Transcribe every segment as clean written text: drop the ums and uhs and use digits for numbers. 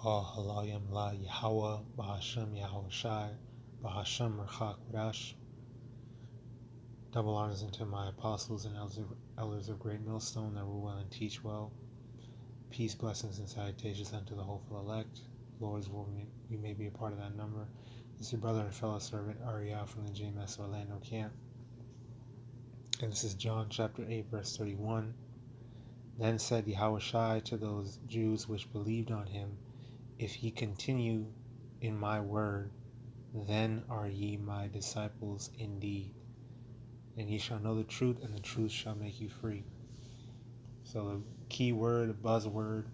all HALALYAM la YAHAWAH, BAHASHAM, YAHAWASHI, BAHASHAM or QADASH. Double honors unto my apostles and elders of Great Millstone that rule well and teach well. Peace, blessings, and salutations unto the hopeful elect. Lord's will you may be a part of that number. This is your brother and fellow servant Ariel from the JMS Orlando camp. And this is John chapter 8, verse 31. Then said Yahawashi to those Jews which believed on him, If ye continue in my word, then are ye my disciples indeed. And ye shall know the truth, and the truth shall make you free. So the key word, the buzzword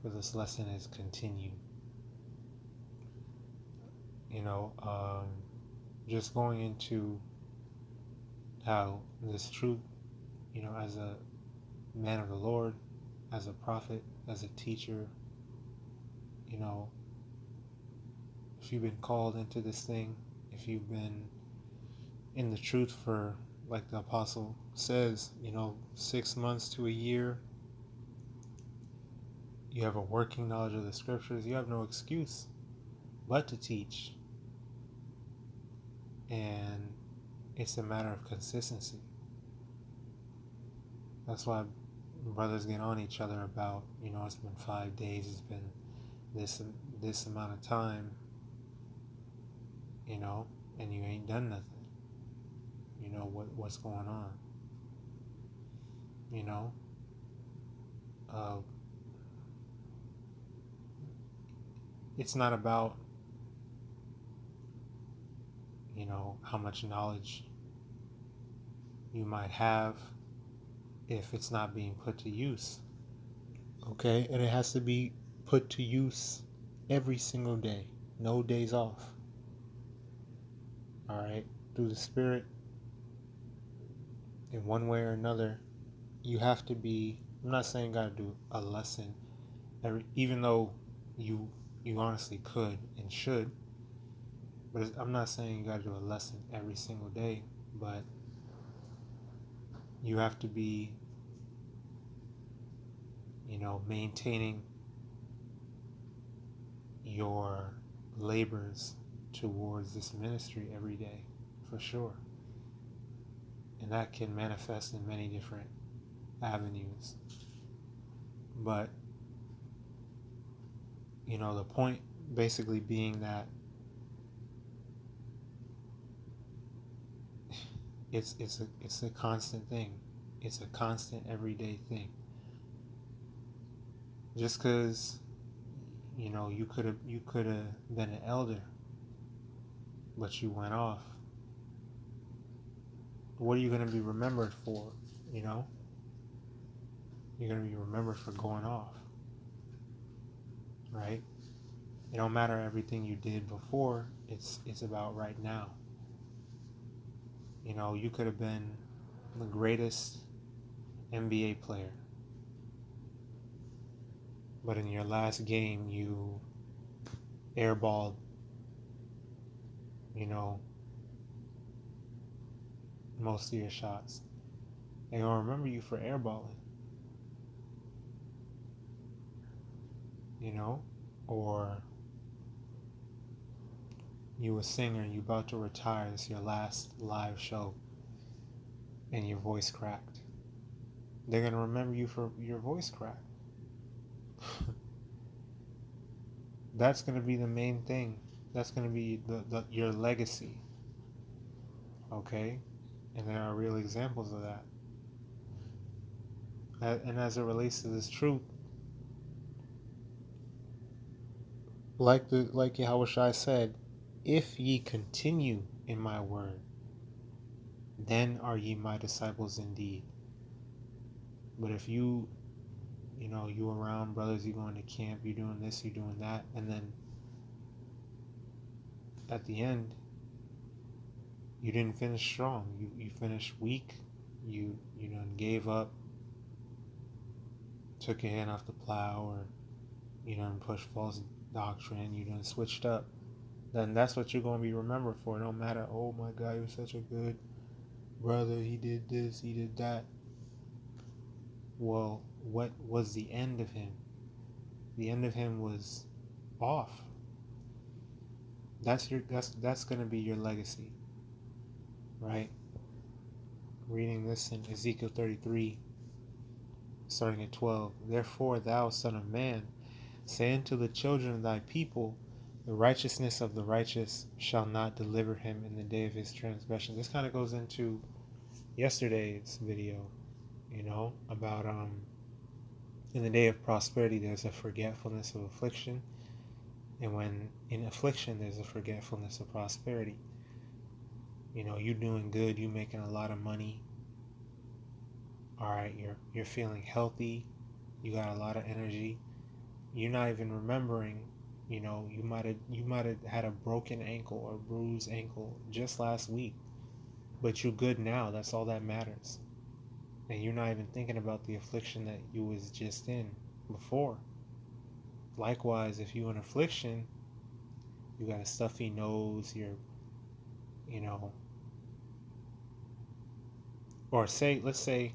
for this lesson is continue. Just going into how this truth, as a man of the Lord, as a prophet, as a teacher, if you've been called into this thing, if you've been in the truth for, like the apostle says, 6 months to a year, you have a working knowledge of the scriptures, you have no excuse but to teach. And it's a matter of consistency. That's why brothers get on each other about, it's been 5 days, it's been this amount of time, and you ain't done nothing. What's going on? It's not about, how much knowledge you might have if it's not being put to use. Okay? And it has to be put to use every single day. No days off. Alright? Through the Spirit, in one way or another, you have to be, I'm not saying you gotta do a lesson even though you honestly could and should, but I'm not saying you gotta do a lesson every single day, but you have to be, maintaining your labors towards this ministry every day, for sure. And that can manifest in many different avenues. But, the point basically being that it's a constant thing. It's a constant everyday thing. Just because, you could have been an elder, but you went off. What are you going to be remembered for? You're going to be remembered for going off, right? It don't matter everything you did before. It's about right now. You could have been the greatest NBA player, but in your last game you airballed, most of your shots. They're going to remember you for airballing. Or you a singer, you about to retire, it's your last live show, and your voice cracked. They're going to remember you for your voice crack. That's going to be the main thing. That's going to be your legacy. Okay? And there are real examples of that. And as it relates to this truth, like Yahawashi said, if ye continue in my word, then are ye my disciples indeed. But if you around brothers, you going to camp, you doing this, you doing that, and then at the end, you didn't finish strong. You finished weak. You done gave up, took your hand off the plow, or you done pushed false doctrine, you done switched up. Then that's what you're going to be remembered for. No matter, oh my God, he was such a good brother, he did this, he did that. Well, what was the end of him? The end of him was off. That's going to be your legacy, right? Reading this in Ezekiel 33, starting at 12. Therefore, thou son of man, say unto the children of thy people, the righteousness of the righteous shall not deliver him in the day of his transgression. This kind of goes into yesterday's video, about in the day of prosperity there's a forgetfulness of affliction, and when in affliction there's a forgetfulness of prosperity. You doing good, you making a lot of money, all right, you're feeling healthy, you got a lot of energy, you're not even remembering, you might have had a broken ankle or bruised ankle just last week, but you're good now. That's all that matters. And you're not even thinking about the affliction that you was just in before. Likewise, if you're in affliction, you got a stuffy nose, or let's say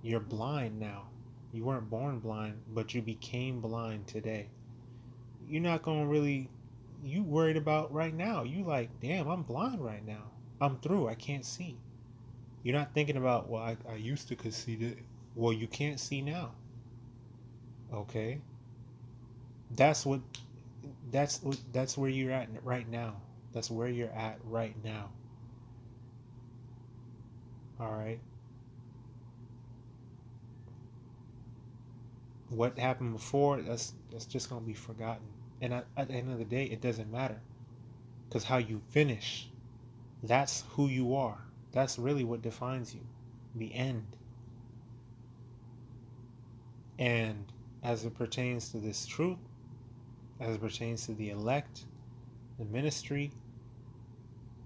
you're blind now. You weren't born blind, but you became blind today. You're not going to really, you worried about right now. You like, damn, I'm blind right now. I'm through. I can't see. You're not thinking about, well, I used to could see that. Well, you can't see now. Okay? That's where you're at right now. That's where you're at right now. All right? What happened before, that's just going to be forgotten. And at the end of the day, it doesn't matter. Because how you finish, that's who you are. That's really what defines you. The end. And as it pertains to this truth, as it pertains to the elect, the ministry,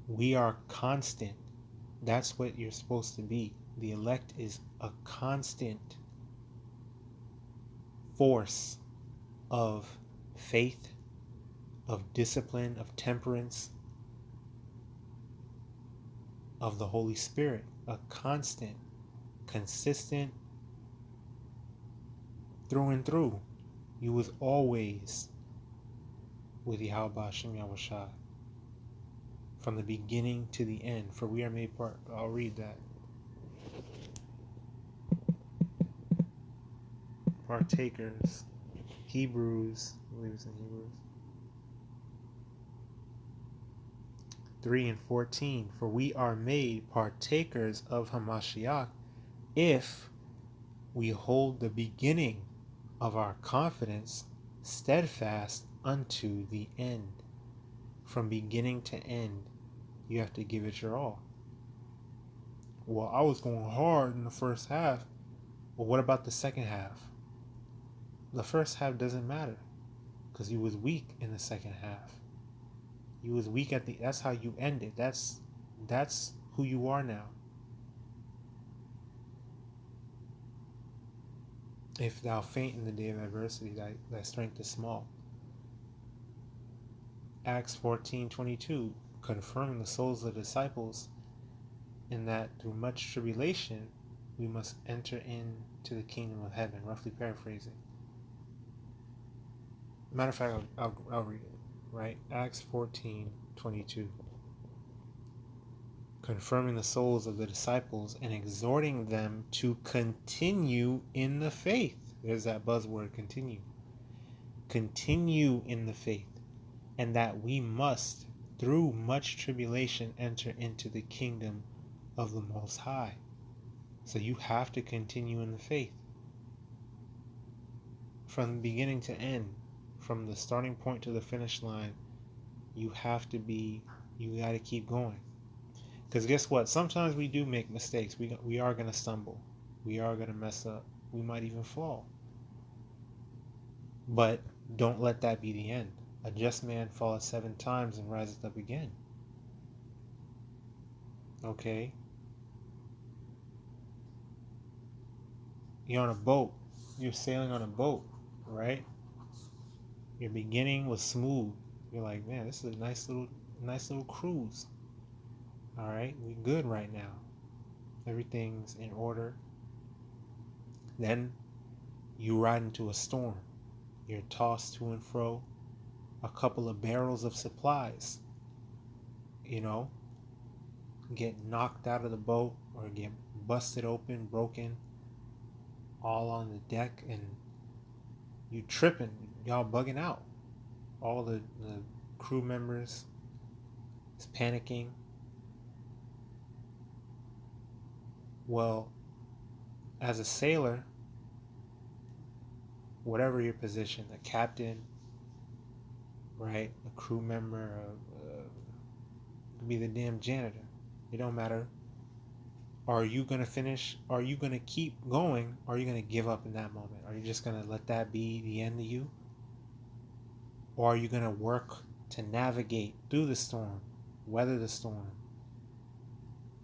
we are constant. That's what you're supposed to be. The elect is a constant force of faith, of discipline, of temperance, of the Holy Spirit. A constant, consistent, through and through. You was always with BAHASHAM YAHAWASHI from the beginning to the end. For we are made part. I'll read that. Partakers. Hebrews. I believe it's in Hebrews 3:14. For we are made partakers of HaMashiach if we hold the beginning of our confidence steadfast unto the end. From beginning to end, you have to give it your all. Well, I was going hard in the first half. Well, what about the second half? The first half doesn't matter because you was weak in the second half. You was weak that's how you ended. That's who you are now. If thou faint in the day of adversity, thy strength is small. Acts 14:22, confirming the souls of the disciples in that through much tribulation we must enter into the kingdom of heaven, roughly paraphrasing. Matter of fact, I'll read it, right? Acts 14:22. Confirming the souls of the disciples and exhorting them to continue in the faith. There's that buzzword, continue. Continue in the faith. And that we must, through much tribulation, enter into the kingdom of the Most High. So you have to continue in the faith. From beginning to end, from the starting point to the finish line, you got to keep going. Because guess what? Sometimes we do make mistakes. We are going to stumble. We are going to mess up. We might even fall. But don't let that be the end. A just man falleth 7 times and riseth up again. Okay? You're on a boat. You're sailing on a boat, right? Your beginning was smooth. You're like, man, this is a nice little cruise. All right, we're good right now. Everything's in order. Then you ride into a storm. You're tossed to and fro. A couple of barrels of supplies, get knocked out of the boat or get busted open, broken, all on the deck, and you tripping, y'all bugging out. All the crew members is panicking. Well, as a sailor, whatever your position, a captain, right, a crew member, be the damn janitor, it don't matter. Are you going to finish? Are you going to keep going? Or are you going to give up in that moment? Are you just going to let that be the end of you? Or are you going to work to navigate through the storm, weather the storm,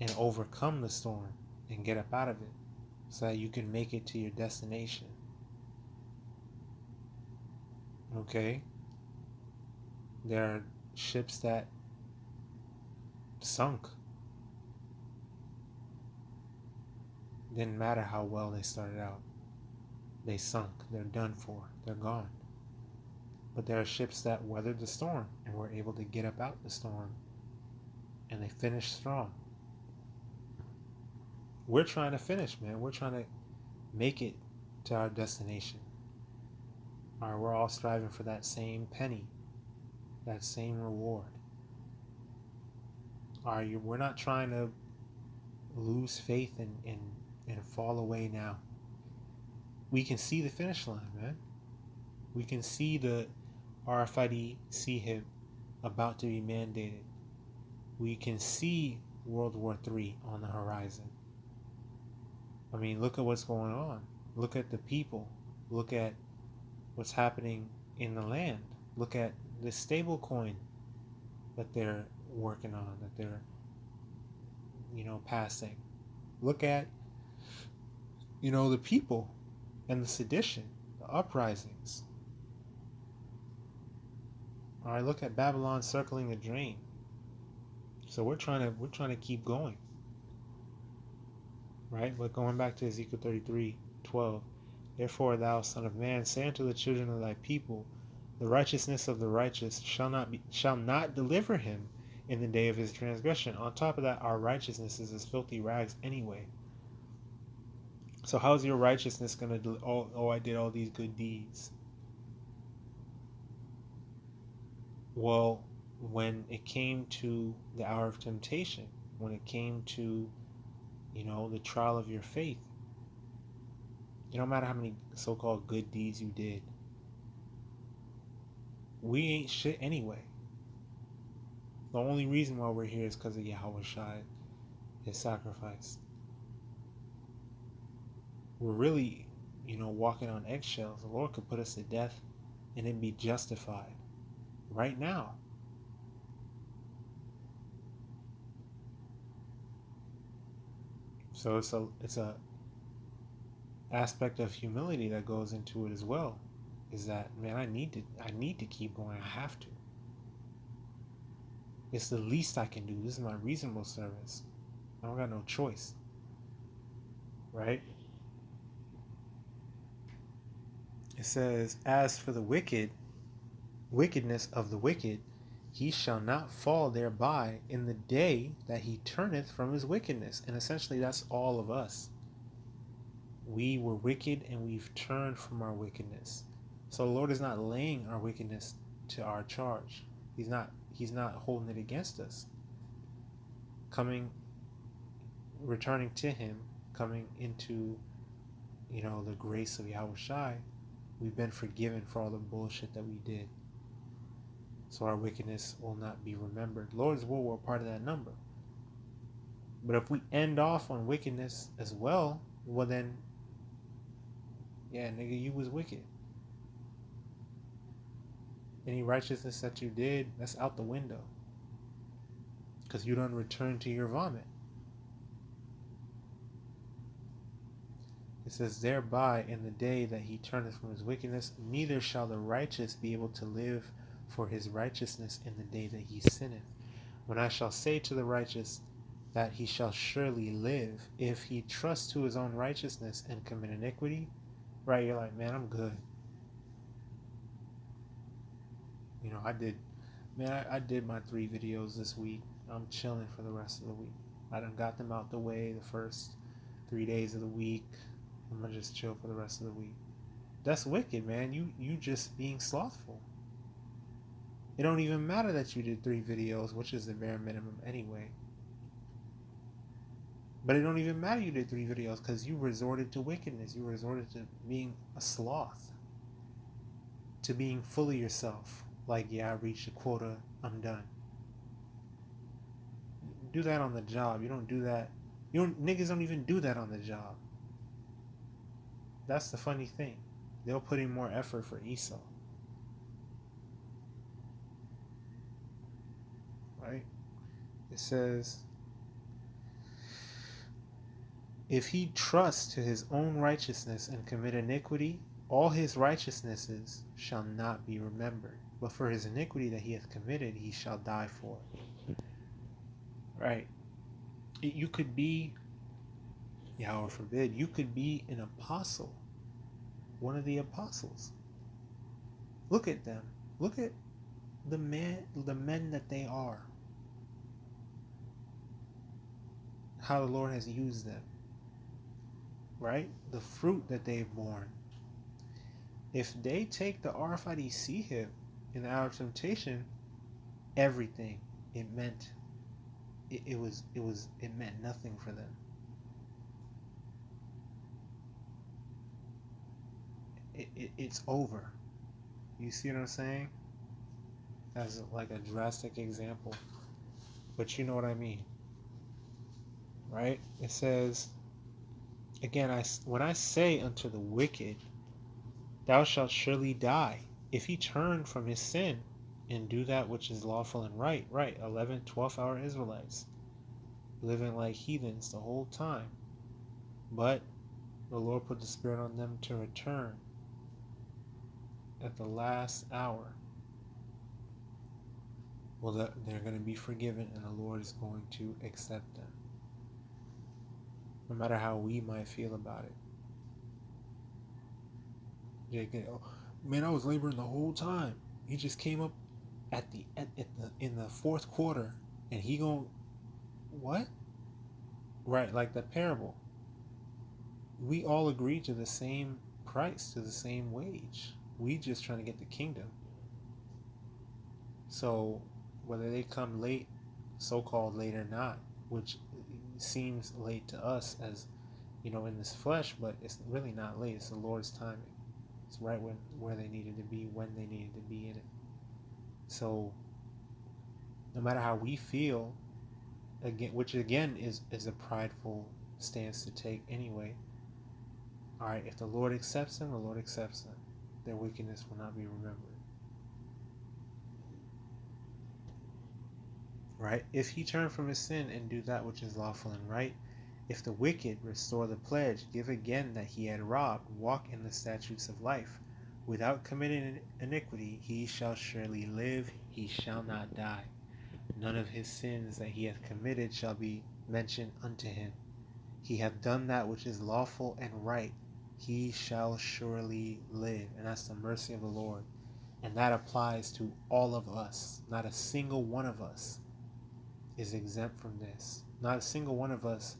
and overcome the storm and get up out of it so that you can make it to your destination? Okay? There are ships that sunk. Didn't matter how well they started out. They sunk. They're done for. They're gone. But there are ships that weathered the storm and were able to get up out the storm, and they finished strong. We're trying to finish, man. We're trying to make it to our destination. All right, we're all striving for that same penny, that same reward. All right, we're not trying to lose faith and fall away now. We can see the finish line, man. We can see the RFID CHIP about to be mandated. We can see World War III on the horizon. I mean, look at what's going on. Look at the people. Look at what's happening in the land. Look at the stable coin that they're working on, that they're, passing. Look at, the people and the sedition, the uprisings. All right, look at Babylon circling the drain. So we're trying to keep going. Right? But going back to Ezekiel 33:12, therefore thou son of man, say unto the children of thy people, the righteousness of the righteous shall not deliver him in the day of his transgression. On top of that, our righteousness is as filthy rags anyway. So how's your righteousness going to I did all these good deeds? Well, when it came to the hour of temptation, when it came to, the trial of your faith, it don't matter how many so-called good deeds you did. We ain't shit anyway. The only reason why we're here is because of YAHAWASHI, his sacrifice. We're really, walking on eggshells. The Lord could put us to death and it'd be justified right now. So it's a aspect of humility that goes into it as well. Is that, man, I need to keep going. I have to. It's the least I can do. This is my reasonable service. I don't got no choice. Right? It says, as for the wickedness of the wicked, he shall not fall thereby in the day that he turneth from his wickedness. And essentially that's all of us. We were wicked and we've turned from our wickedness. So the Lord is not laying our wickedness to our charge. He's not holding it against us. Returning to him, coming into, the grace of Yahawashi, we've been forgiven for all the bullshit that we did. So our wickedness will not be remembered. Lord's will, we're part of that number. But if we end off on wickedness as well, then, yeah, nigga, you was wicked. Any righteousness that you did, that's out the window. Because you don't return to your vomit. It says, thereby in the day that he turneth from his wickedness, neither shall the righteous be able to live for his righteousness in the day that he sinneth. When I shall say to the righteous that he shall surely live, if he trusts to his own righteousness and commit iniquity, right, you're like, man, I'm good. You know, I did my 3 videos this week. I'm chilling for the rest of the week. I done got them out the way the first 3 days of the week. I'm gonna just chill for the rest of the week. That's wicked, man. You just being slothful. It don't even matter that you did 3 videos, which is the bare minimum anyway. But it don't even matter you did 3 videos because you resorted to wickedness. You resorted to being a sloth. To being full of yourself. Like, yeah, I reached a quota, I'm done. Do that on the job. You don't do that. Niggas don't even do that on the job. That's the funny thing. They'll put in more effort for Esau. Right? It says, if he trusts to his own righteousness and commit iniquity, all his righteousnesses shall not be remembered. But for his iniquity that he hath committed, he shall die for. Right? You could be, Yahweh forbid, you could be an apostle. One of the apostles. Look at them. Look at the men that they are. How the Lord has used them. Right? The fruit that they've borne. If they take the RFID him in the hour of temptation, everything it meant, it meant nothing for them. It's over. You see what I'm saying? As like a drastic example, but you know what I mean, right? It says again, when I say unto the wicked, thou shalt surely die, if he turn from his sin and do that which is lawful and right. 11, 12-hour Israelites living like heathens the whole time, but the Lord put the Spirit on them to return at the last hour. Well, they're going to be forgiven, and the Lord is going to accept them, no matter how we might feel about it. JK, oh, man, I was laboring the whole time. He just came up in the fourth quarter, and he gon' what? Right, like the parable. We all agreed to the same price, to the same wage. We just trying to get the kingdom. So whether they come late, so-called late or not, which seems late to us as, you know, in this flesh, but it's really not late. It's the Lord's timing. It's right where they needed to be, when they needed to be in it. So no matter how we feel, again, which again is a prideful stance to take anyway. All right, if the Lord accepts them, the Lord accepts them. Their wickedness will not be remembered. Right? If he turn from his sin and do that which is lawful and right, if the wicked restore the pledge, give again that he had robbed, walk in the statutes of life, without committing iniquity, he shall surely live, he shall not die. None of his sins that he hath committed shall be mentioned unto him. He hath done that which is lawful and right, he shall surely live. And that's the mercy of the Lord. And that applies to all of us. Not a single one of us is exempt from this. Not a single one of us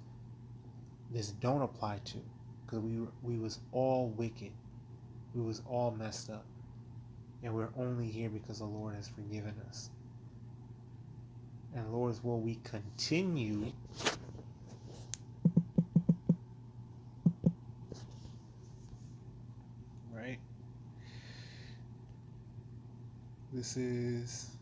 this don't apply to. Because we was all wicked. We was all messed up. And we're only here because the Lord has forgiven us. And Lord's will we continue right? This is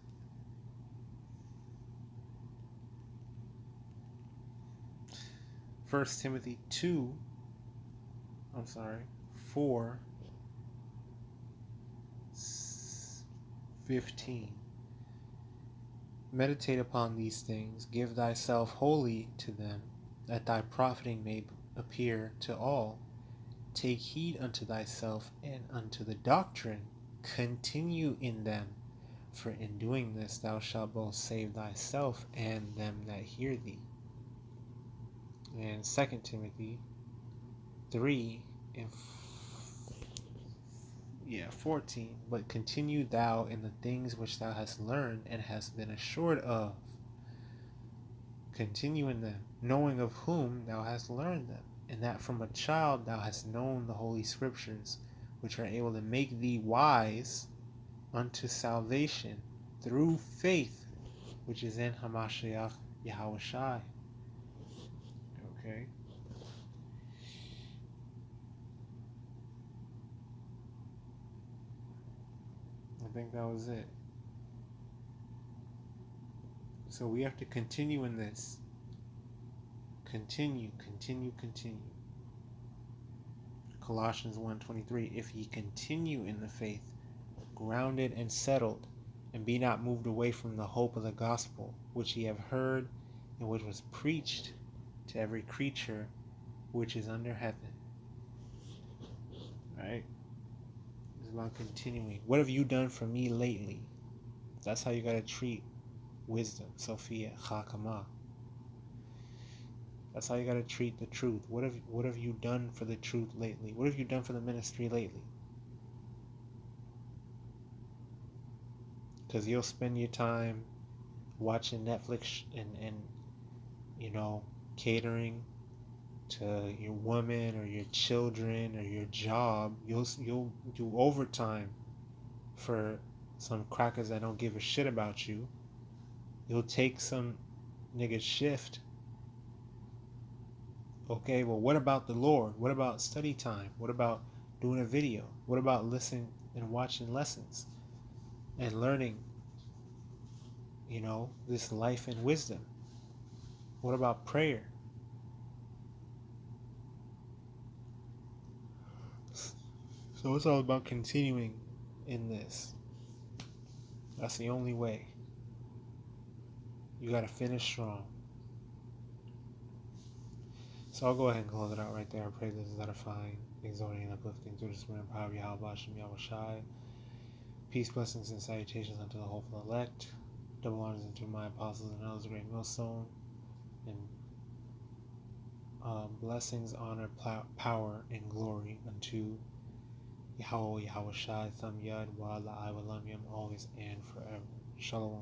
1 Timothy 4:15. Meditate upon these things, give thyself wholly to them, that thy profiting may appear to all. Take heed unto thyself and unto the doctrine, continue in them, for in doing this thou shalt both save thyself and them that hear thee. And 2 Timothy 3 and 14. But continue thou in the things which thou hast learned and hast been assured of. Continue in them, knowing of whom thou hast learned them, and that from a child thou hast known the holy scriptures, which are able to make thee wise unto salvation through faith, which is in HaMashaYach YAHAWASHI. Okay. I think that was it. So we have to continue in this. Continue. Colossians 1:23. If ye continue in the faith, grounded and settled, and be not moved away from the hope of the gospel, which ye have heard, and which was preached to every creature which is under heaven. Right? It's about continuing. What have you done for me lately? That's how you got to treat wisdom, Sophia, Chakama. That's how you got to treat the truth. What have you done for the truth lately? What have you done for the ministry lately? Because you'll spend your time watching Netflix and catering to your woman or your children or your job. You'll do overtime for some crackers that don't give a shit about you. You'll take some nigga's shift. Okay, well, what about the Lord? What about study time? What about doing a video? What about listening and watching lessons and learning, this life and wisdom? What about prayer? So it's all about continuing in this. That's the only way. You got to finish strong. So I'll go ahead and close it out right there. I pray this is edifying, exhorting, and uplifting through the spirit and power of YAHAWASHI and YAHAWASHI. Peace, blessings, and salutations unto the hopeful elect. Double honors unto my apostles and elders of great millstone. And blessings, honor, power, and glory unto YAHAWAH, YAHAWASHI, Thumb Yud, YAHAWAH, LAHAWAH, LAHAWAH, always and forever. Shalom.